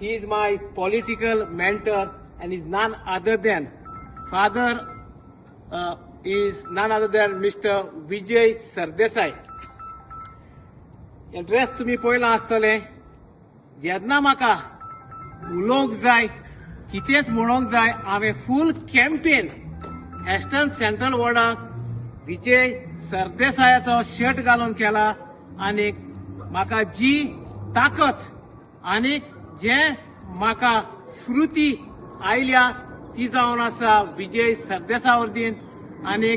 He is my political mentor and is none other than is none other than Mr. Vijay Sardesai. Address तुम्ही पळयला आसतले जेन्ना म्हाका उलोवंक जाय कितेंच म्हणूंक जाय हांवें फूल कॅम्पेन एस्टर्न सेंट्रल वॉर्डाक विजय सरदेसायाचो शर्ट घालून केला आनी म्हाका जी ताकद आनी जे म्हाका स्फूर्ती आयल्या ती जावन आसा विजय सरदेसाय वरवीं आनी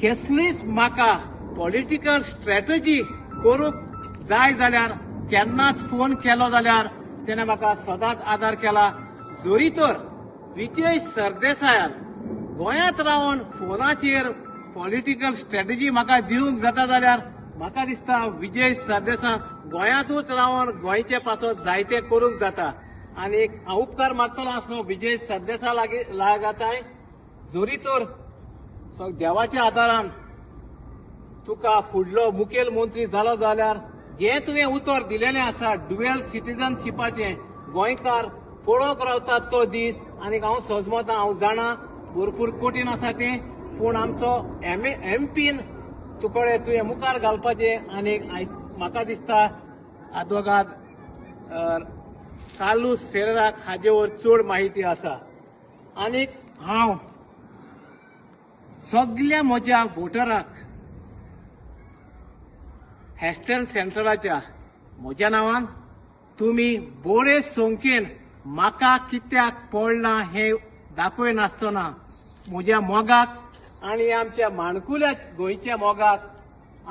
कसलीच म्हाका पॉलिटिकल स्ट्रॅटजी करूंक जाय जाल्यार केन्नाच फोन केलो जाल्यार तेणें म्हाका सदांच आदार केला. जोरी तर विजय सरदेसायान गोंयांत रावन फोनाचेर पॉलिटिकल स्ट्रॅटजी म्हाका दिवंक जाता जाल्यार म्हाका दिसता विजय सरदेसाय गोंयांतूच रावन गोंयचे पासत जायते करूंक जाता. आनी हांव उपकार मागतलो आसलो विजय सरदेसाय लागाताय जोरी तर देवाच्या आदारान तुका फुडलो मुखेल मंत्री जालो जाल्यार जे तुवें उतर दिलेलें आसा ड्युएल सिटीजनशिपाचें गोंयकार पळोवंक रावतात तो दीस आनी हांव सोजमतां हांव जाणा भरपूर कठीण आसा तें पूण आमचो एमपीन तुवें मुखार घालपाचें आनी म्हाका दिसता आदवोगाद कार्लोस फेरेराक हाजे वर चड माहिती आसा. आनी हांव सगळ्या म्हज्या वोटराक एस्टर्न सेंट्रलाच्या म्हज्या नांवान तुमी बरे संख्येन म्हाका कित्याक पडला हें दाखय नासतना म्हज्या मोगाक आनी आमच्या माणकुल्या गोंयच्या मोगाक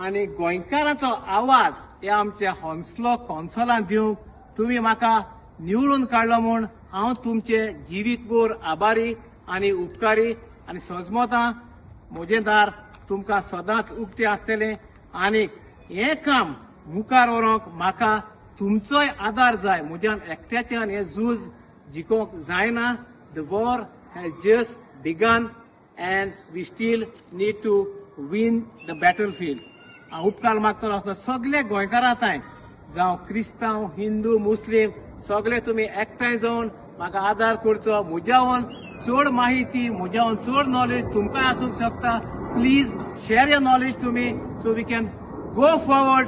आनी गोंयकारांचो आवाज हे आमच्या हॉन्सलो कौन्सिलान दिवंक तुमी म्हाका निवडून काडलो म्हूण हांव तुमचे जिवीतभर आभारी आनी उपकारी आनी सोजमतां म्हजें दार तुमकां सदांच उक्तें आसतलें. आनी हें काम मुखार व्हरोंक म्हाका तुमचोय आदार जाय. म्हज्यान एकट्याच्यान हें झूज जिखोवंक जायना. The war has just begun and we still need to win the battlefield. हांव उपकार मागतलो आसलो सगळे गोंयकारांताय जावं क्रिस्तांव हिंदू मुस्लीम सगळे तुमी एकठांय जावन म्हाका आदार करचो. म्हज्यावन चड माहिती म्हज्यावन चड नॉलेज तुमकांय आसूंक शकता. Please share your knowledge to me so we can go forward